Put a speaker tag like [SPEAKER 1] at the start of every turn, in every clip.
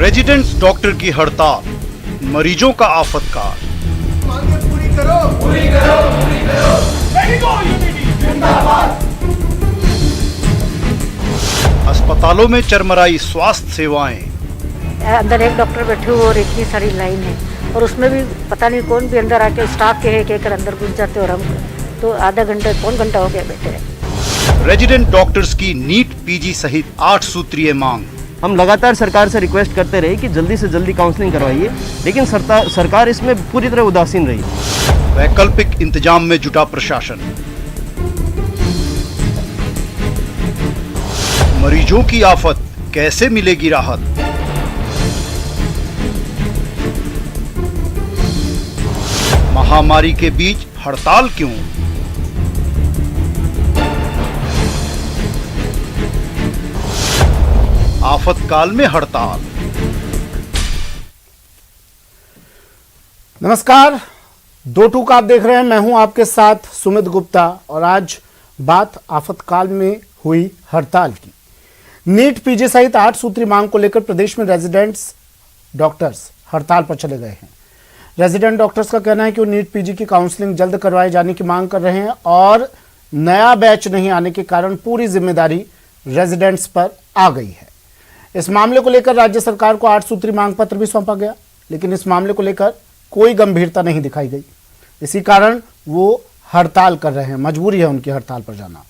[SPEAKER 1] Residents doctor की हड़ताल, मरीजों का आफतकाल।
[SPEAKER 2] मांगे पूरी करो, पूरी करो, पूरी करो। जिंदाबाद।
[SPEAKER 1] अस्पतालों में चरमराई स्वास्थ्य सेवाएं।
[SPEAKER 3] अंदर एक डॉक्टर बैठे हुए और इतनी सारी लाइन है, और उसमें भी पता नहीं कौन भी अंदर आके स्टाफ के है कहकर अंदर घुस जाते, और हम तो आधा घंटा पौन घंटा हो गया बैठे हैं।
[SPEAKER 1] रेजिडेंट डॉक्टर्स की नीट पीजी सहित 8 सूत्रीय मांग।
[SPEAKER 4] हम लगातार सरकार से रिक्वेस्ट करते रहे कि जल्दी से जल्दी काउंसलिंग करवाइए, लेकिन सरकार इसमें पूरी तरह उदासीन रही।
[SPEAKER 1] वैकल्पिक इंतजाम में जुटा प्रशासन। मरीजों की आफत, कैसे मिलेगी राहत? महामारी के बीच हड़ताल क्यों? आफतकाल में हड़ताल।
[SPEAKER 2] नमस्कार, दो टूक आप देख रहे हैं। मैं हूं आपके साथ सुमित गुप्ता, और आज बात आफतकाल में हुई हड़ताल की। नीट पीजी सहित 8 सूत्री मांग को लेकर प्रदेश में रेजिडेंट्स डॉक्टर्स हड़ताल पर चले गए हैं। रेजिडेंट डॉक्टर्स का कहना है कि वो नीट पीजी की काउंसलिंग जल्द करवाए जाने की मांग कर रहे हैं, और नया बैच नहीं आने के कारण पूरी जिम्मेदारी रेजिडेंट्स पर आ गई है। इस मामले को लेकर राज्य सरकार को 8 सूत्री मांग पत्र भी सौंपा गया, लेकिन इस मामले को लेकर कोई गंभीरता नहीं दिखाई गई। इसी कारण वो हड़ताल कर रहे हैं, मजबूरी है उनकी हड़ताल पर जाना।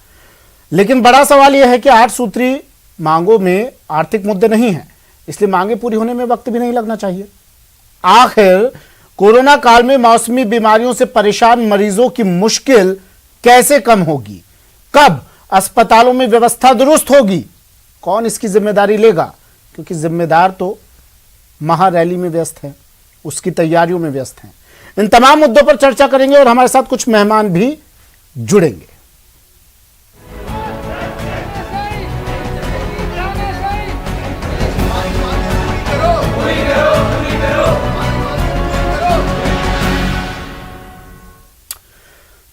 [SPEAKER 2] लेकिन बड़ा सवाल यह है कि 8 सूत्री मांगों में आर्थिक मुद्दे नहीं हैं, इसलिए मांगे पूरी होने में वक्त भी नहीं लगना चाहिए। आखिर कोरोना काल में मौसमी बीमारियों से परेशान मरीजों की मुश्किल कैसे कम होगी? कब अस्पतालों में व्यवस्था दुरुस्त होगी? कौन इसकी जिम्मेदारी लेगा? क्योंकि जिम्मेदार तो महारैली में व्यस्त है, उसकी तैयारियों में व्यस्त हैं। इन तमाम मुद्दों पर चर्चा करेंगे, और हमारे साथ कुछ मेहमान भी जुड़ेंगे।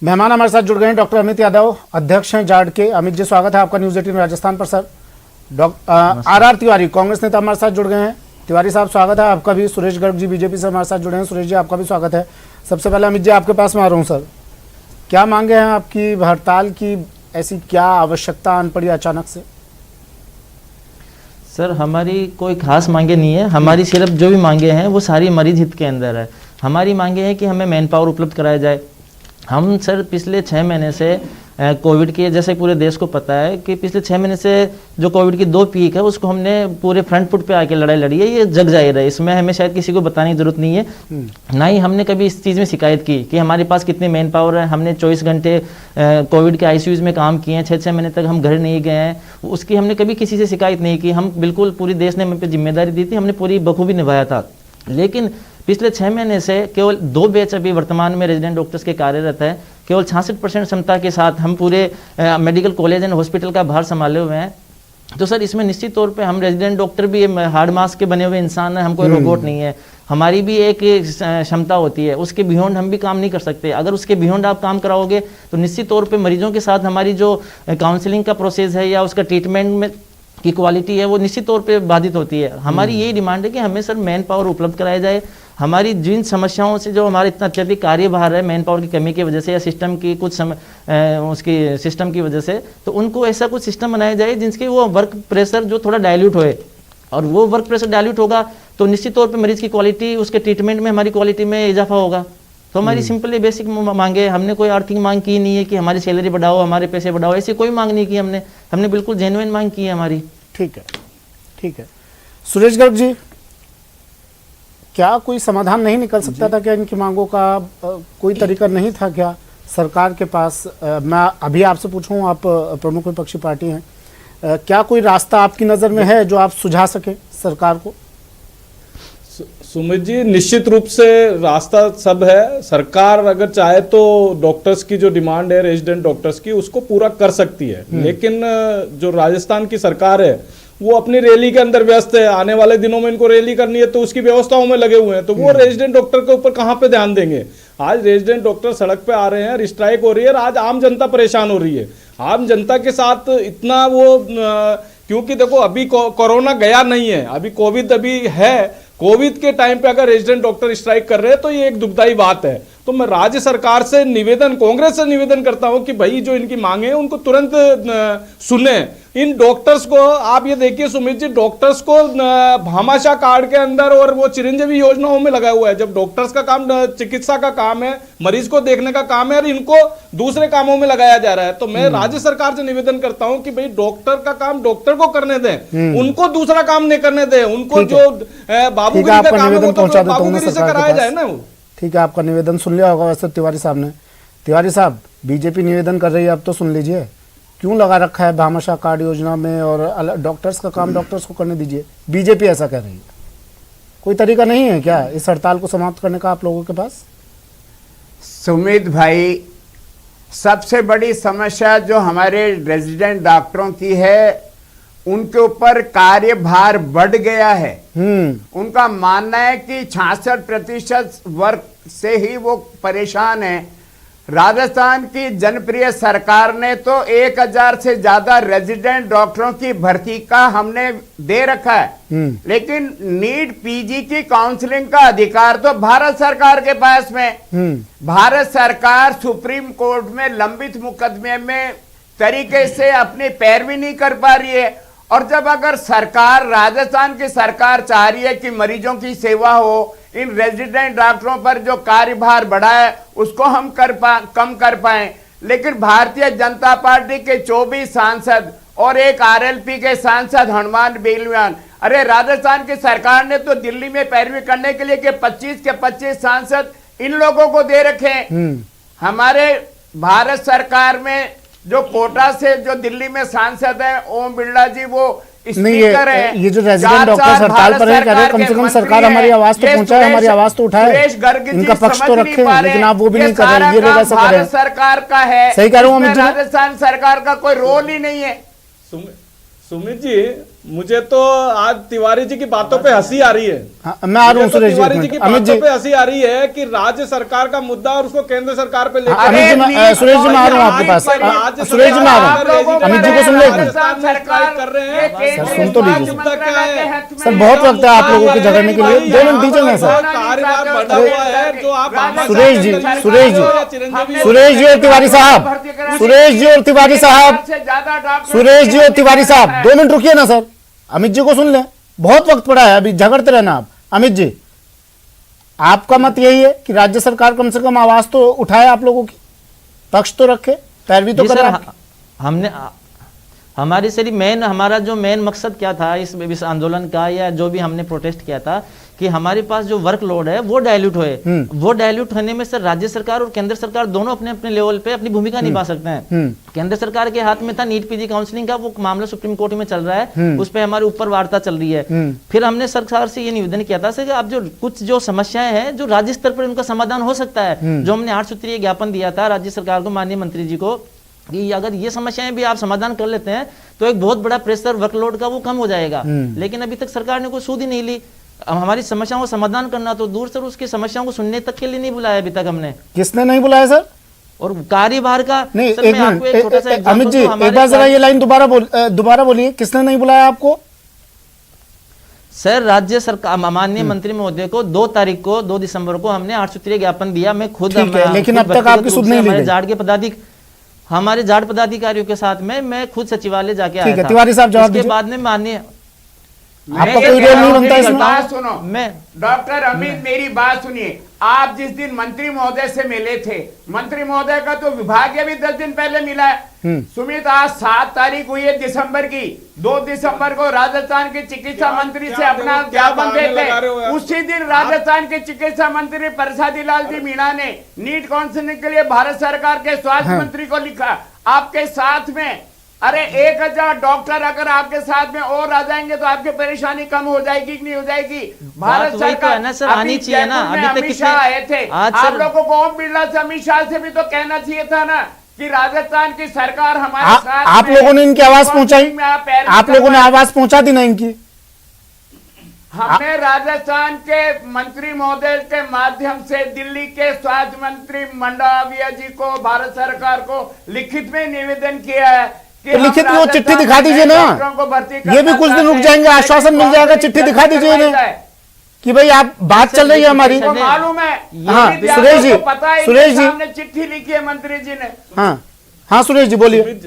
[SPEAKER 2] मेहमान हमारे साथ जुड़ गए हैं। डॉक्टर अमित यादव, अध्यक्ष हैं जाड के। अमित जी, स्वागत है आपका न्यूज 18 राजस्थान पर। सर, आर तिवारी, कांग्रेस नेता, हमारे साथ जुड़ गए हैं। तिवारी साहब, स्वागत है आपका भी। सुरेश गर्ग जी, बीजेपी से हमारे साथ जुड़े हैं। सुरेश जी, आपका भी स्वागत है। सबसे पहले अमित जी, आपके पास में आ रहा हूँ। सर, क्या मांगे हैं आपकी? हड़ताल की ऐसी क्या आवश्यकता आन पड़ी अचानक से?
[SPEAKER 5] सर, हमारी कोई खास मांगे नहीं है। हमारी सिर्फ जो भी मांगे हैं वो सारी मरीज हित के अंदर है। हमारी मांगे हैं कि हमें मैन पावर उपलब्ध कराया जाए। हम सर पिछले 6 महीने से कोविड के, जैसे पूरे देश को पता है कि पिछले 6 महीने से जो कोविड की 2 पीक है उसको हमने पूरे फ्रंट फुट पे आके लड़ाई लड़ी है। ये जग जाहिर है, इसमें हमें शायद किसी को बताने की जरूरत नहीं है। ना ही हमने कभी इस चीज़ में शिकायत की कि हमारे पास कितनी मैन पावर है। हमने 24 घंटे कोविड के आईसीयूज में काम किए हैं। 6-6 महीने तक हम घर नहीं गए हैं, उसकी हमने कभी किसी से शिकायत नहीं की। हम बिल्कुल, पूरी देश ने हम पे जिम्मेदारी दी थी, हमने पूरी बखूबी निभाया था। लेकिन पिछले 6 महीने से केवल 2 बैच अभी वर्तमान में रेजिडेंट डॉक्टर्स के कार्यरत है। केवल 66% क्षमता के साथ हम पूरे मेडिकल कॉलेज एंड हॉस्पिटल का भार संभाले हुए हैं। तो सर, इसमें निश्चित तौर पे हम रेजिडेंट डॉक्टर भी हार्ड मास के बने हुए इंसान हैं, हम कोई रोबोट नहीं है। हमारी भी एक क्षमता होती है, उसके बियॉन्ड हम भी काम नहीं कर सकते। अगर उसके बियॉन्ड आप काम कराओगे तो निश्चित तौर पर मरीजों के साथ हमारी जो काउंसलिंग का प्रोसेस है या उसका ट्रीटमेंट में की क्वालिटी है वो निश्चित तौर पे बाधित होती है। हमारी यही डिमांड है कि हमें सर मैन पावर उपलब्ध कराया जाए। हमारी जिन समस्याओं से जो हमारा इतना अत्यधिक कार्यभार है मैन पावर की कमी की वजह से या सिस्टम की कुछ उसकी सिस्टम की वजह से, तो उनको ऐसा कुछ सिस्टम बनाया जाए जिनके वो वर्क प्रेशर जो थोड़ा डायल्यूट होए, और वो वर्क प्रेशर डायल्यूट होगा तो निश्चित तौर पर मरीज की क्वालिटी, उसके ट्रीटमेंट में हमारी क्वालिटी में इजाफा होगा। तो हमारी सिंपली बेसिक मांगे, हमने कोई आर्थिक मांग की नहीं है कि हमारी सैलरी बढ़ाओ, हमारे पैसे बढ़ाओ, ऐसी कोई मांग नहीं की हमने बिल्कुल जेन्युइन मांग की है हमारी।
[SPEAKER 2] ठीक है, ठीक है। सुरेश गर्ग जी, क्या कोई समाधान नहीं निकल सकता था क्या? इनकी मांगों का कोई तरीका नहीं था क्या सरकार के पास? मैं अभी आपसे पूछूं, आप प्रमुख विपक्षी पार्टी हैं, क्या कोई रास्ता आपकी नज़र में है जो आप सुझा सके सरकार को?
[SPEAKER 6] सुमित जी, निश्चित रूप से रास्ता सब है। सरकार अगर चाहे तो डॉक्टर्स की जो डिमांड है रेजिडेंट डॉक्टर्स की, उसको पूरा कर सकती है। लेकिन जो राजस्थान की सरकार है वो अपनी रैली के अंदर व्यस्त है। आने वाले दिनों में इनको रैली करनी है तो उसकी व्यवस्थाओं में लगे हुए हैं, तो वो रेजिडेंट डॉक्टर के ऊपर कहाँ पे ध्यान देंगे? आज रेजिडेंट डॉक्टर सड़क पे आ रहे हैं, स्ट्राइक हो रही है, आज आम जनता परेशान हो रही है। आम जनता के साथ इतना वो क्योंकि देखो अभी कोरोना गया नहीं है, अभी कोविड अभी है। कोविड के टाइम पे अगर रेजिडेंट डॉक्टर स्ट्राइक कर रहे हैं तो ये एक दुखदाई बात है। तो मैं राज्य सरकार से निवेदन, कांग्रेस से निवेदन करता हूं कि भाई जो इनकी मांगे हैं उनको तुरंत सुने। इन डॉक्टर्स को आप ये देखिए सुमित जी, डॉक्टर्स को भामाशाह कार्ड के अंदर और वो चिरंजीवी योजनाओं में लगा हुआ है। जब डॉक्टर्स का काम चिकित्सा का काम है, मरीज को देखने का काम है, और इनको दूसरे कामों में लगाया जा रहा है। तो मैं राज्य सरकार से निवेदन करता हूं कि भाई डॉक्टर का काम डॉक्टर को करने दें, उनको दूसरा काम नहीं करने दें। उनको जो बाबूगिरी का काम है वो तो बाबूगिरी से कराया जाए ना।
[SPEAKER 2] ठीक है, आपका निवेदन सुन लिया होगा वैसे तिवारी साहब ने। तिवारी साहब, बीजेपी निवेदन कर रही है, अब तो सुन लीजिए। क्यों लगा रखा है भामाशाह कार्ड योजना में, और डॉक्टर्स का काम डॉक्टर्स को करने दीजिए? बीजेपी ऐसा कह रही है। कोई तरीका नहीं है क्या इस हड़ताल को समाप्त करने का आप लोगों के पास?
[SPEAKER 7] सुमित भाई, सबसे बड़ी समस्या जो हमारे रेजिडेंट डॉक्टरों की है, उनके ऊपर कार्यभार बढ़ गया है। उनका मानना है कि 66% वर्ग से ही वो परेशान है। राजस्थान की जनप्रिय सरकार ने तो 1000 से ज्यादा रेजिडेंट डॉक्टरों की भर्ती का हमने दे रखा है, लेकिन नीट पीजी की काउंसलिंग का अधिकार तो भारत सरकार के पास में। भारत सरकार सुप्रीम कोर्ट में लंबित मुकदमे में तरीके से अपनी पैरवी नहीं कर पा रही है। और जब अगर सरकार, राजस्थान की सरकार चाह रही है कि मरीजों की सेवा हो, इन रेजिडेंट डॉक्टरों पर जो कार्यभार बढ़ा है उसको हम कम कर पाए, लेकिन भारतीय जनता पार्टी के 24 सांसद और एक आरएलपी के सांसद हनुमान बेलवान, अरे राजस्थान की सरकार ने तो दिल्ली में पैरवी करने के लिए कि 25 के 25 सांसद इन लोगों को दे रखे। हमारे भारत सरकार में जो कोटा से जो दिल्ली में सांसद है ओम बिरला जी, वो स्पीकर है।
[SPEAKER 2] ये जो रेजिडेंट डॉक्टर हड़ताल पर है, कह रहे कम से कम सरकार हमारी आवाज तो पहुंचाए, हमारी आवाज तो उठाए, इनका पक्ष तो रखे, लेकिन आप वो भी नहीं कर रहे। ये लोग ऐसा कर रहे हैं।
[SPEAKER 7] सरकार का है,
[SPEAKER 2] सही कह रहा हूँ अमित जी?
[SPEAKER 7] राजस्थान सरकार का कोई रोल ही नहीं है।
[SPEAKER 6] सुमित जी, मुझे तो आज तिवारी जी की बातों पे हंसी आ रही है।
[SPEAKER 2] मैं आ रहा हूँ सुरेश जी,
[SPEAKER 6] तिवारी जी की बातों पे हंसी आ रही है कि राज्य सरकार का मुद्दा और उसको केंद्र सरकार पे लेकर।
[SPEAKER 2] सुरेश जी, मैं आ रहा हूँ आपके पास। सुरेश जी, मैं आ रहा हूँ। अमित जी को सुन ले,
[SPEAKER 6] कर रहे हैं,
[SPEAKER 2] सर सुन तो लीजिए।
[SPEAKER 6] मुद्दा क्या है?
[SPEAKER 2] सर बहुत वक्त है आप लोगों की झगड़ने के लिए, 2 मिनट दीजिए ना सर।
[SPEAKER 6] कार्यभार बढ़ा हुआ है जो आप
[SPEAKER 2] सुरेश जी, सुरेश जी, सुरेश जी और तिवारी साहब, सुरेश जी और तिवारी साहब, सुरेश जी और तिवारी साहब, 2 मिनट रुकिए ना सर। अमित जी को सुन ले, बहुत वक्त पड़ा है, अभी झगड़ते रहना आप। अमित जी, आपका मत यही है कि राज्य सरकार कम से कम आवाज तो उठाए, आप लोगों की पक्ष तो रखे, पैरवी तो करे।
[SPEAKER 5] हमने हमारी सारी हमारा जो मेन मकसद क्या था इस आंदोलन का, या जो भी हमने प्रोटेस्ट किया था, कि हमारे पास जो वर्कलोड है वो डाइल्यूट होए। वो डाइल्यूट होने में सर राज्य सरकार और केंद्र सरकार दोनों अपने अपने लेवल पे अपनी भूमिका निभा सकते हैं। केंद्र सरकार के हाथ में था नीट पीजी काउंसलिंग का, वो मामला सुप्रीम कोर्ट में चल रहा है, उस पर हमारे ऊपर वार्ता चल रही है। फिर हमने सरकार से ये निवेदन किया था कि अब जो कुछ जो समस्याएं हैं जो राज्य स्तर पर उनका समाधान हो सकता है, जो हमने 8 सूत्रीय ज्ञापन दिया था राज्य सरकार को, माननीय मंत्री जी को, कि अगर ये समस्याएं भी आप समाधान कर लेते हैं तो एक बहुत बड़ा प्रेशर वर्कलोड का वो कम हो जाएगा। लेकिन अभी तक सरकार ने कोई सूद ही नहीं ली। हमारी समस्याओं का समाधान करना तो दूर सर, उसकी समस्याओं को सुनने तक के लिए नहीं बुलाया अभी तक हमने।
[SPEAKER 2] किसने नहीं बुलाया सर? और
[SPEAKER 5] कार्यभार का
[SPEAKER 2] नहीं, एक मिनट अमित जी, एक बार जरा ये लाइन दोबारा बोलिए, किसने नहीं बुलाया आपको?
[SPEAKER 5] सर राज्य सरकार, माननीय मंत्री महोदय को 2 दिसंबर को हमने 8 सूत्रीय ज्ञापन दिया। मैं खुद,
[SPEAKER 2] लेकिन अब तक आपकी सुध नहीं ली।
[SPEAKER 5] हमारे जाट पदाधिकारियों के साथ में मैं खुद सचिवालय जाके आया था।
[SPEAKER 2] तिवारी साहब जवाब दीजिए।
[SPEAKER 5] इसके बाद में माननीय,
[SPEAKER 2] आपका कोई रोल नहीं बनता इसमें।
[SPEAKER 7] बात सुनो, मैं डॉक्टर अमित, मेरी बात सुनिए। आप जिस दिन मंत्री महोदय से मिले थे, मंत्री महोदय का तो विभागीय भी 10 दिन पहले मिला है। सुमित, आज 7 तारीख हुई है दिसंबर की, 2 दिसंबर को राजस्थान के चिकित्सा मंत्री से अपना ज्ञापन देते, उसी दिन राजस्थान के चिकित्सा मंत्री प्रसादी लाल जी मीणा ने नीट काउंसलिंग के लिए भारत सरकार के स्वास्थ्य मंत्री को लिखा, आपके साथ में। अरे 1000 डॉक्टर अगर आपके साथ में और आ जाएंगे तो आपकी परेशानी कम हो जाएगी कि नहीं हो जाएगी? भारत सरकार
[SPEAKER 5] आनी चाहिए ना। अभी
[SPEAKER 7] अमित शाह आए थे, आप लोगों को ओम बिरला से, अमित शाह से भी तो कहना चाहिए था ना कि राजस्थान की सरकार हमारे साथ।
[SPEAKER 2] आप लोगों ने इनकी आवाज पहुंचाई, आप लोगों ने आवाज पहुंचा दी ना इनकी।
[SPEAKER 7] हमने राजस्थान के मंत्री महोदय के माध्यम से दिल्ली के स्वास्थ्य मंत्री मंडाविया जी को, भारत सरकार को लिखित में निवेदन किया है कि
[SPEAKER 2] तो लिखित में वो
[SPEAKER 7] हम
[SPEAKER 2] चिट्ठी दिखा दीजिए ना,
[SPEAKER 7] डॉक्टरों को भर्ती करना
[SPEAKER 2] ये भी कुछ दिन रुक
[SPEAKER 7] चाहते
[SPEAKER 2] जाएंगे,
[SPEAKER 7] हैं,
[SPEAKER 2] आश्वासन मिल जाएगा, चिट्ठी दिखा दीजिए इन्हें कि भाई आप बात चल रही है हमारी।
[SPEAKER 7] को मालूम है,
[SPEAKER 2] हाँ,
[SPEAKER 7] ये
[SPEAKER 2] सुरेश जी,
[SPEAKER 7] पता है,
[SPEAKER 2] सुरेश
[SPEAKER 7] इनके
[SPEAKER 2] जी।
[SPEAKER 7] सामने चिट्ठी लिखी है मंत्री जी ने।
[SPEAKER 2] हाँ हाँ सुरेश जी बोलिए।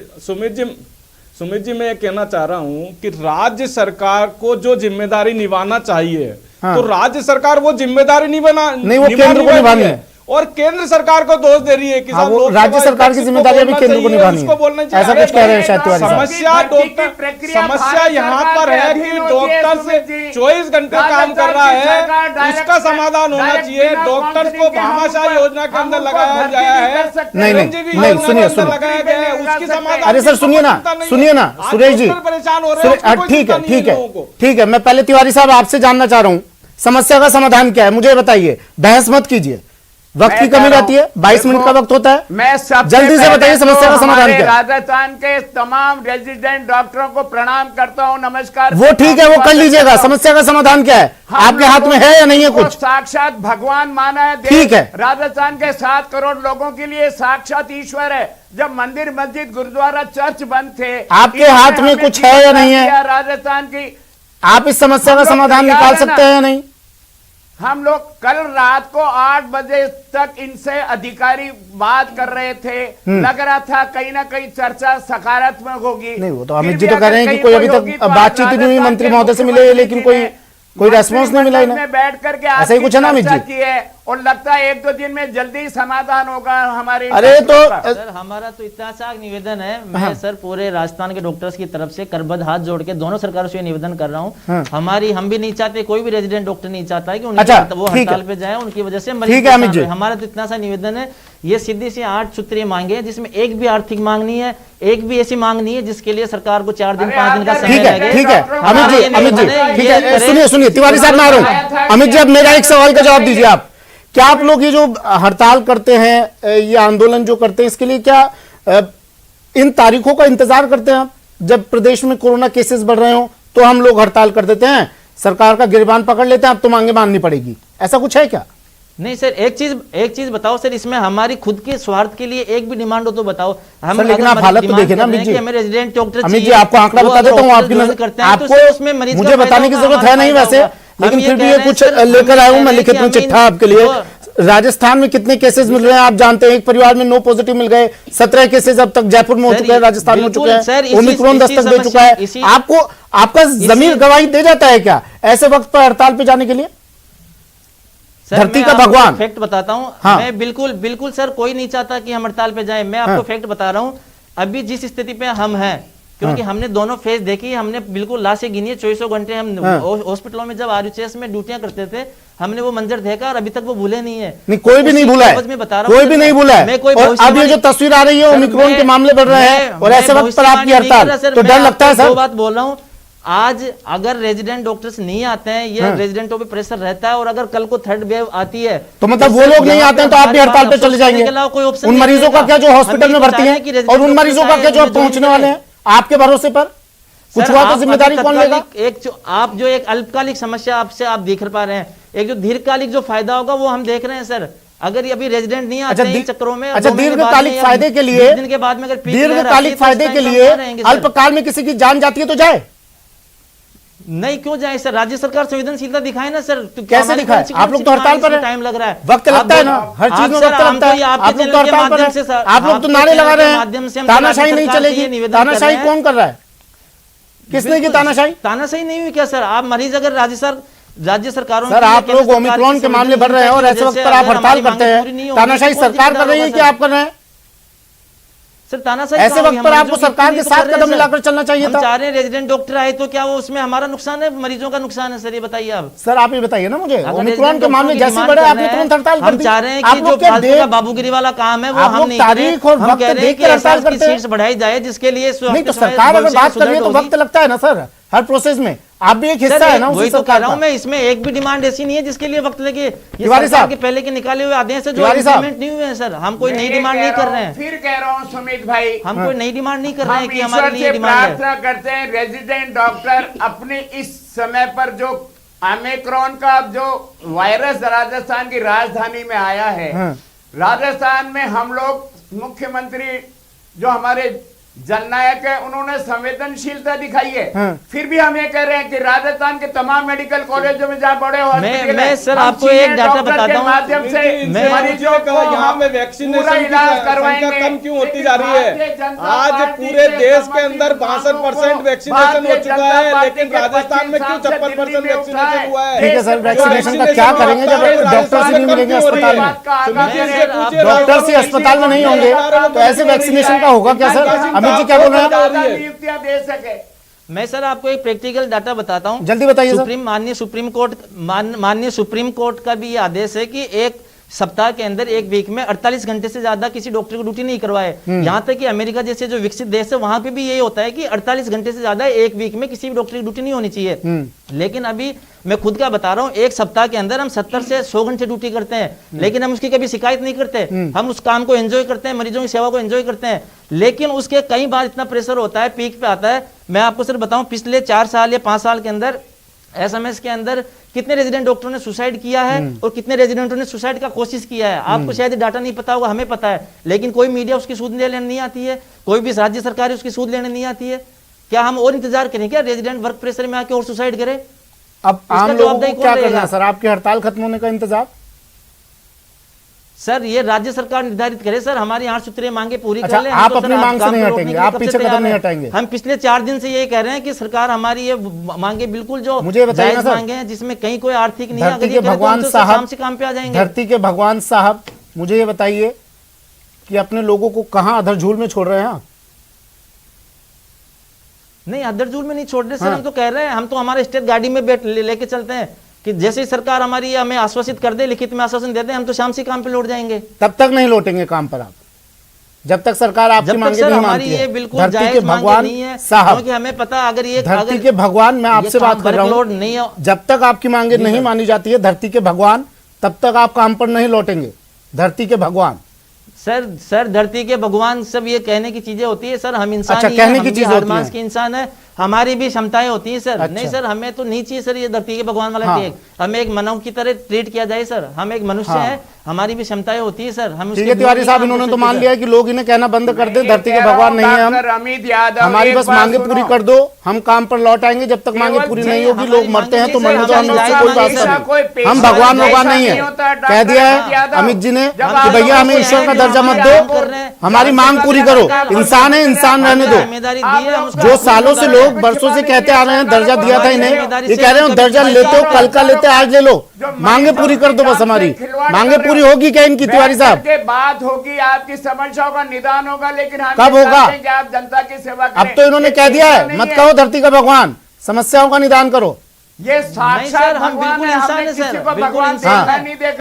[SPEAKER 6] सुमित जी मैं ये कहना चाह रहा हूं कि राज्य सरकार को जो जिम्मेदारी निभाना चाहिए,
[SPEAKER 2] हाँ।
[SPEAKER 6] तो राज्य सरकार वो जिम्मेदारी
[SPEAKER 2] नहीं, वो केंद्र को निभानी है।
[SPEAKER 6] और केंद्र सरकार को दोष दे रही है कि
[SPEAKER 2] हाँ, वो राज्य सरकार की जिम्मेदारी अभी केंद्र को निभानी है, ऐसा कुछ कह रहे हैं शायद तिवारी साहब।
[SPEAKER 6] समस्या यहाँ पर है कि डॉक्टर से 24 घंटे काम कर रहा है, उसका समाधान होना चाहिए। डॉक्टर को भामाशाह योजना के अंदर लगाया गया है,
[SPEAKER 2] नहीं सुनिए
[SPEAKER 6] लगाया गया है, उसकी समाधान।
[SPEAKER 2] अरे सर सुनिए ना सुरेश जी,
[SPEAKER 6] परेशान हो रहे हैं।
[SPEAKER 2] ठीक है, मैं पहले तिवारी साहब आपसे जानना चाह रहा हूं समस्या का समाधान क्या है, मुझे बताइए, बहस मत कीजिए, वक्त की कमी रहती है, 22 मिनट का वक्त होता है,
[SPEAKER 7] मैं सबसे
[SPEAKER 2] जल्दी से बताइए समस्या का समाधान क्या है।
[SPEAKER 7] राजस्थान के तमाम रेजिडेंट डॉक्टरों को प्रणाम करता हूं, नमस्कार।
[SPEAKER 2] वो ठीक है, वो कर लीजिएगा, समस्या का समाधान क्या है आपके हाथ में है या नहीं है कुछ?
[SPEAKER 7] साक्षात भगवान माना है,
[SPEAKER 2] ठीक है।
[SPEAKER 7] राजस्थान के 7 करोड़ लोगों के लिए साक्षात ईश्वर है। जब मंदिर मस्जिद गुरुद्वारा चर्च बंद थे,
[SPEAKER 2] आपके हाथ में कुछ है या नहीं है?
[SPEAKER 7] राजस्थान की
[SPEAKER 2] आप इस समस्या का समाधान निकाल सकते हैं या नहीं?
[SPEAKER 7] हम लोग कल रात को 8 बजे तक इनसे अधिकारी बात कर रहे थे, लग रहा था कहीं ना कहीं चर्चा सकारात्मक होगी।
[SPEAKER 2] नहीं, वो तो अमित जी तो कह रहे हैं कि कोई अभी तक बातचीत ही नहीं हुई, मंत्री महोदय से मिले लेकिन कोई रेस्पॉन्स नहीं मिला इन्हें,
[SPEAKER 7] बैठ करके
[SPEAKER 2] ऐसा ही कुछ है ना अमित जी?
[SPEAKER 7] की है और लगता है 1-2 दिन में जल्दी समाधान होगा हमारे।
[SPEAKER 2] अरे तो
[SPEAKER 5] सर हमारा तो इतना सा निवेदन है, मैं सर पूरे राजस्थान के डॉक्टर्स की तरफ से करबद्ध हाथ जोड़ के दोनों सरकारों से निवेदन कर रहा हूँ। हम भी नहीं चाहते, कोई भी रेजिडेंट डॉक्टर नहीं चाहता है कि वो हड़ताल पे जाए, उनकी वजह से मरीज परेशान हुए। हमारा तो इतना सा निवेदन है, ये सीधी सी 8 सूत्रीय मांगे हैं जिसमें एक भी आर्थिक मांग नहीं है, एक भी ऐसी मांग नहीं है जिसके लिए सरकार को 4 दिन 5 दिन का समय लगे।
[SPEAKER 2] ठीक है अमित जी ठीक है, सुनिए तिवारी साहब मैं आ रहा हूँ। अमित जी अब मेरा एक सवाल का जवाब दीजिए आप, क्या आप लोग ये जो हड़ताल करते हैं, ये आंदोलन जो करते हैं, इसके लिए क्या इन तारीखों का इंतजार करते हैं आप? जब प्रदेश में कोरोना केसेस बढ़ रहे हो तो हम लोग हड़ताल कर देते हैं, सरकार का गिरबान पकड़ लेते हैं, अब तो मांगे माननी पड़ेगी, ऐसा कुछ है क्या?
[SPEAKER 5] नहीं सर, एक चीज बताओ सर, इसमें हमारी खुद के स्वार्थ के लिए एक भी डिमांड हो तो बताओ। हम
[SPEAKER 2] लेकिन आप हालत तो देखे ना अमित जी,
[SPEAKER 5] हमें रेजिडेंट डॉक्टर
[SPEAKER 2] अमित जी आपको आंकड़ा बता देता हूँ, आपकी आपको मुझे बताने की जरूरत है नहीं वैसे, लेकिन फिर भी ये कुछ लेकर आया हूं मैं लिखित में चिट्ठा आपके लिए। राजस्थान में कितने केसेस मिल रहे हैं आप जानते हैं, एक परिवार में 9 पॉजिटिव मिल गए, 17 केसेस अब तक जयपुर में हो चुके हैं, राजस्थान में हो चुके हैं, ओमिक्रॉन दस्तक दे चुका है। आपको आपका जमीर गवाही दे जाता है क्या ऐसे वक्त पर हड़ताल पे जाने के लिए? धरती का भगवान
[SPEAKER 5] फैक्ट बताता हूं,
[SPEAKER 2] हाँ।
[SPEAKER 5] मैं बिल्कुल सर कोई नहीं चाहता कि हम हड़ताल पे जाएं, मैं आपको फैक्ट बता रहा हूं। अभी जिस स्थिति पे हम हैं, क्योंकि हमने दोनों फेज देखी, हमने बिल्कुल लाशें गिनी है, 24 घंटे हम हॉस्पिटलों में जब आरयूसीएस में ड्यूटियां करते थे, हमने वो मंजर देखा और अभी तक वो भूले नहीं है।
[SPEAKER 2] नहीं कोई भी नहीं भूला है, कोई भी नहीं भूला है। और अब ये जो तस्वीर आ रही है ओमिक्रॉन के मामले बढ़ रहे हैं और ऐसे वक्त पर आपकी हड़ताल, तो डर लगता है सर।
[SPEAKER 5] दो बात बोल रहा हूँ, आज अगर रेजिडेंट डॉक्टर्स नहीं आते हैं, ये रेजिडेंटों पे प्रेशर रहता है और अगर कल को थर्ड वेव आती है
[SPEAKER 2] तो मतलब वो लोग नहीं आते हैं तो आप भी हड़ताल पे चले जाएंगे? उन मरीजों का क्या जो हॉस्पिटल में भर्ती है और उन मरीजों का क्या जो अब पहुंचने वाले हैं आपके भरोसे पर? कुछ हुआ तो जिम्मेदारी कौन लेगा?
[SPEAKER 5] आप जो एक अल्पकालिक समस्या आपसे आप देख पा रहे हैं, एक जो दीर्घकालिक जो फायदा होगा वो हम देख रहे हैं सर। अगर अभी रेजिडेंट नहीं आते हैं चक्रों में,
[SPEAKER 2] अच्छा दीर्घकालिक फायदे के लिए,
[SPEAKER 5] दिन के बाद में अगर
[SPEAKER 2] दीर्घकालिक फायदे के लिए अल्पकाल में किसी की जान जाती है तो जाए,
[SPEAKER 5] नहीं क्यों जाए सर? राज्य सरकार संवेदनशीलता दिखाए ना सर।
[SPEAKER 2] कैसे दिखाए? आप लोग तो हड़ताल पर हैं,
[SPEAKER 5] टाइम लग रहा है,
[SPEAKER 2] वक्त लगता है ना, हर चीज में वक्त लगता है। आप लोग तो हड़ताल पर हैं, आप लोग तो नारे लगा रहे हैं तानाशाही नहीं चलेगी। तानाशाही कौन कर रहा है? किसने की तानाशाही?
[SPEAKER 5] तानाशाही नहीं हुई क्या सर? आप मरीज अगर राज्य सरकारों,
[SPEAKER 2] सर आप लोग ओमिक्रॉन के मामले बढ़ रहे हैं और ऐसे वक्त पर आप हड़ताल करते हैं, तानाशाही सरकार कर रही है कि आप कर रहे हैं?
[SPEAKER 5] सर तानाशाही
[SPEAKER 2] ऐसे वक्त पर आपको सरकार के साथ कदम मिलाकर चलना चाहिए था।
[SPEAKER 5] हम चाह रहे हैं रेजिडेंट डॉक्टर आए तो क्या वो उसमें हमारा नुकसान है, मरीजों का नुकसान है सर? ये बताइए आप।
[SPEAKER 2] सर आप ये बताइए ना मुझे, ओमिक्रॉन के मामले जैसे बढ़े आपने तुरंत हड़ताल कर दी।
[SPEAKER 5] हम चाह रहे हैं कि जो फालतू का बाबूगिरी वाला काम है वो हम नहीं
[SPEAKER 2] तारीख और वक्त देख कर हड़ताल करते हैं,
[SPEAKER 5] सीट्स बढ़ाई जाए जिसके लिए।
[SPEAKER 2] नहीं तो सरकार अगर बात कर रही है तो वक्त लगता है ना सर, हर प्रोसेस में आप भी एक हिस्सा है ना उसी सरकार का।
[SPEAKER 5] मैं इसमें एक भी डिमांड ऐसी नहीं है जिसके लिए वक्त लगे। ये
[SPEAKER 2] तिवारी साहब
[SPEAKER 5] के पहले के निकाले हुए आदेश है जो इम्प्लीमेंट नहीं हुए हैं सर। हम कोई नई डिमांड नहीं कर रहे हैं,
[SPEAKER 7] फिर कह रहा हूँ सुमित भाई,
[SPEAKER 5] हम कोई नई डिमांड नहीं कर रहे हैं कि
[SPEAKER 7] हम
[SPEAKER 5] हमारे लिए डिमांड है।
[SPEAKER 7] प्रार्थना करते हैं रेजिडेंट डॉक्टर अपने इस समय पर जो ओमिक्रॉन का जो वायरस राजस्थान की राजधानी में आया है, राजस्थान में हम लोग मुख्यमंत्री जो हमारे जननायक है, उन्होंने संवेदनशीलता दिखाई है।
[SPEAKER 2] हाँ।
[SPEAKER 7] फिर भी हम ये कह रहे हैं कि राजस्थान के तमाम मेडिकल कॉलेजों में जहाँ बड़े हॉस्पिटल
[SPEAKER 5] मैं
[SPEAKER 7] हैं,
[SPEAKER 5] सर
[SPEAKER 7] हम
[SPEAKER 5] आपको
[SPEAKER 7] सीनियर
[SPEAKER 5] एक डाटा
[SPEAKER 7] डॉक्टर
[SPEAKER 5] बताता
[SPEAKER 7] के
[SPEAKER 5] हूं।
[SPEAKER 7] माध्यम से
[SPEAKER 5] मैं
[SPEAKER 7] मरीजों को
[SPEAKER 6] यहाँ पे
[SPEAKER 7] पूरा
[SPEAKER 6] वैक्सीनेशन
[SPEAKER 7] इलाज
[SPEAKER 6] की संख्या
[SPEAKER 7] करवाएंगे।
[SPEAKER 6] कम क्यों होती
[SPEAKER 7] लेकिन
[SPEAKER 6] जा रही
[SPEAKER 7] भारतीय
[SPEAKER 6] है?
[SPEAKER 7] जनता
[SPEAKER 6] आज
[SPEAKER 7] पार्टी
[SPEAKER 6] पूरे
[SPEAKER 7] के
[SPEAKER 6] देश के
[SPEAKER 7] समर्थित
[SPEAKER 6] अंदर 62%
[SPEAKER 7] मांगों को
[SPEAKER 6] वैक्सीनेशन हो
[SPEAKER 7] भारतीय
[SPEAKER 6] चुका
[SPEAKER 7] जनता
[SPEAKER 6] है,
[SPEAKER 7] पार्टी
[SPEAKER 6] लेकिन
[SPEAKER 7] के
[SPEAKER 6] राजस्थान में
[SPEAKER 7] 25
[SPEAKER 6] क्यों
[SPEAKER 7] साल से
[SPEAKER 6] 56%
[SPEAKER 7] दिल्ली में
[SPEAKER 6] वैक्सीनेशन हुआ है?
[SPEAKER 2] ठीक है सर, वैक्सीनेशन का क्या करेंगे जब डॉक्टर्स ही नहीं मिलेंगे अस्पताल में? डॉक्टर्स ही अस्पताल में नहीं होंगे तो ऐसे वैक्सीनेशन का होगा क्या सर? अमित जी क्या बोल रहे हैं?
[SPEAKER 7] नियुक्तियां दे सके।
[SPEAKER 5] मैं सर आपको एक प्रैक्टिकल डाटा बताता हूं।
[SPEAKER 2] जल्दी बताइए सर।
[SPEAKER 5] माननीय सुप्रीम कोर्ट का भी ये आदेश है कि एक सप्ताह के अंदर एक वीक में 48 घंटे से ज्यादा किसी डॉक्टर को ड्यूटी नहीं करवाए। यहां तक कि अमेरिका जैसे जो विकसित देश है वहां पे भी यही होता है कि 48 घंटे से ज्यादा एक वीक में किसी भी डॉक्टर की ड्यूटी नहीं होनी चाहिए। लेकिन अभी मैं खुद का बता रहा हूं, एक सप्ताह के अंदर हम 70 से 100 घंटे ड्यूटी करते हैं, लेकिन हम उसकी कभी शिकायत नहीं करते। हम उस काम को एंजॉय करते हैं, मरीजों की सेवा को एंजॉय करते हैं। लेकिन उसके कई बार इतना प्रेशर होता है, पीक पे आता है। मैं आपको सर बताऊं, पिछले 4 साल या 5 साल के अंदर एसएमएस के अंदर कितने रेजिडेंट डॉक्टरों ने सुसाइड किया है और कितने रेजिडेंटों ने सुसाइड का कोशिश किया है। आपको शायद डाटा नहीं पता होगा, हमें पता है, लेकिन कोई मीडिया उसकी सूद लेने नहीं आती है, कोई भी राज्य सरकार उसकी सूद लेने नहीं आती है। क्या हम और इंतजार करें क्या रेजिडेंट वर्क प्रेशर में आके और सुसाइड करे?
[SPEAKER 2] अब आम लोगों को क्या करना है सर? आपकी हड़ताल खत्म होने का इंतजार?
[SPEAKER 5] सर ये राज्य सरकार निर्धारित करे सर, हमारी 8 सूत्रीय मांगे पूरी
[SPEAKER 2] अच्छा,
[SPEAKER 5] कर ले।
[SPEAKER 2] आप
[SPEAKER 5] तो
[SPEAKER 2] अपनी
[SPEAKER 5] सर
[SPEAKER 2] मांग से
[SPEAKER 5] काम
[SPEAKER 2] नहीं
[SPEAKER 5] को रोकने
[SPEAKER 2] हटेंगे,
[SPEAKER 5] के लिए
[SPEAKER 2] आप
[SPEAKER 5] कब से
[SPEAKER 2] पीछे कदम
[SPEAKER 5] तैयार
[SPEAKER 2] नहीं
[SPEAKER 5] हैं?
[SPEAKER 2] हटाएंगे?
[SPEAKER 5] हम पिछले 4 दिन से ये कह रहे हैं कि सरकार हमारी ये मांगे बिल्कुल जो
[SPEAKER 2] मुझे बताइए ना
[SPEAKER 5] जायज
[SPEAKER 2] सर,
[SPEAKER 5] मांगे हैं, जिसमें कहीं कोई आर्थिक नहीं है।
[SPEAKER 2] धरती
[SPEAKER 5] अगर
[SPEAKER 2] के
[SPEAKER 5] ये करें तो
[SPEAKER 2] भगवान
[SPEAKER 5] हम तो
[SPEAKER 2] साहब,
[SPEAKER 5] काम से काम पे आ जाएंगे।
[SPEAKER 2] धरती के भगवान साहब, मुझे ये बताइए कि अपने लोगों को कहां अधर झूल में छोड़ रहे हैं आप?
[SPEAKER 5] नहीं, अदरजूल में नहीं छोड़ रहे सर,
[SPEAKER 2] हाँ।
[SPEAKER 5] हम तो कह रहे हैं, हम तो हमारे स्टेट गाड़ी में लेके चलते हैं कि जैसे ही सरकार हमारी हमें आश्वासित कर दे, लिखित में आश्वासन दे दे, हम तो शाम से काम पे लौट जाएंगे।
[SPEAKER 2] तब तक नहीं लौटेंगे काम पर आप, जब तक सरकार आपकी
[SPEAKER 5] जब तक
[SPEAKER 2] मांगे
[SPEAKER 5] सर
[SPEAKER 2] नहीं
[SPEAKER 5] हमारी
[SPEAKER 2] मानती
[SPEAKER 5] ये
[SPEAKER 2] है।
[SPEAKER 5] बिल्कुल
[SPEAKER 2] धरती के
[SPEAKER 5] जायज मांगे
[SPEAKER 2] भगवान
[SPEAKER 5] नहीं है,
[SPEAKER 2] साहब,
[SPEAKER 5] क्योंकि हमें पता अगर ये
[SPEAKER 2] धरती के भगवान, मैं आपसे बात कर रहा हूँ,
[SPEAKER 5] नहीं है,
[SPEAKER 2] जब तक आपकी मांगे नहीं मानी जाती है धरती के भगवान, तब तक आप काम पर नहीं लौटेंगे। धरती के भगवान
[SPEAKER 5] सर धरती के भगवान सब ये कहने की चीजें होती है सर, हम इंसान
[SPEAKER 2] अच्छा,
[SPEAKER 5] ही
[SPEAKER 2] कहने
[SPEAKER 5] हैं,
[SPEAKER 2] की
[SPEAKER 5] हम भी
[SPEAKER 2] चीज
[SPEAKER 5] हाड़
[SPEAKER 2] होती
[SPEAKER 5] मांस
[SPEAKER 2] है।
[SPEAKER 5] के इंसान है, हमारी भी क्षमताएं होती है सर।
[SPEAKER 2] अच्छा।
[SPEAKER 5] नहीं सर, हमें तो नहीं चाहिए सर ये धरती के भगवान वाला
[SPEAKER 2] हाँ।
[SPEAKER 5] टेक, हमें एक मानव की तरह ट्रीट किया जाए सर। हम एक मनुष्य
[SPEAKER 2] हाँ।
[SPEAKER 5] है, हमारी भी क्षमताएं होती है सर। हम
[SPEAKER 2] ठीक है तिवारी साहब, इन्होंने तो मान लिया कि लोग इन्हें कहना बंद कर दे, धरती के भगवान नहीं है हम,
[SPEAKER 7] अमित यादव,
[SPEAKER 2] हमारी
[SPEAKER 7] एक
[SPEAKER 2] बस
[SPEAKER 7] बात
[SPEAKER 2] मांगे
[SPEAKER 7] सुनो।
[SPEAKER 2] पूरी कर दो, हम काम पर लौट आएंगे। जब तक मांगे पूरी नहीं होगी, लोग मरते हैं तो मरने दो, हमें उससे कोई बात नहीं। हम भगवान भगवान नहीं है, कह दिया है अमित जी ने कि भैया हमें ईश्वर का दर्जा मत दो, हमारी मांग पूरी करो। इंसान है, इंसान रहने दो।
[SPEAKER 5] जिम्मेदारी दी है, हम उसको
[SPEAKER 2] जो सालों से लोग बरसों से कहते आ रहे हैं दर्जा दिया था इन्हें, ये कह रहे हो दर्जा लेते हो, कल का लेते आज ले लो, मांगे पूरी कर दो बस। हमारी मांगे पूरी होगी क्या इनकी तिवारी साहब?
[SPEAKER 7] के बात होगी, आपकी समस्याओं का निदान होगा, लेकिन हम
[SPEAKER 2] कब
[SPEAKER 7] ये
[SPEAKER 2] होगा?
[SPEAKER 7] चाहते हैं कि आप जनता की सेवा करें।
[SPEAKER 2] अब तो इन्होंने कह दिया है, मत कहो धरती का भगवान, समस्याओं का निदान करो।
[SPEAKER 7] ये साक्षात
[SPEAKER 5] सर, हम
[SPEAKER 7] भगवान
[SPEAKER 5] बिल्कुल
[SPEAKER 7] है,
[SPEAKER 5] इंसान
[SPEAKER 7] हमने
[SPEAKER 5] है सर,
[SPEAKER 7] किसी को
[SPEAKER 5] बिल्कुल
[SPEAKER 7] भगवान
[SPEAKER 5] इंसान
[SPEAKER 7] देखा
[SPEAKER 2] है।
[SPEAKER 7] नहीं देखा।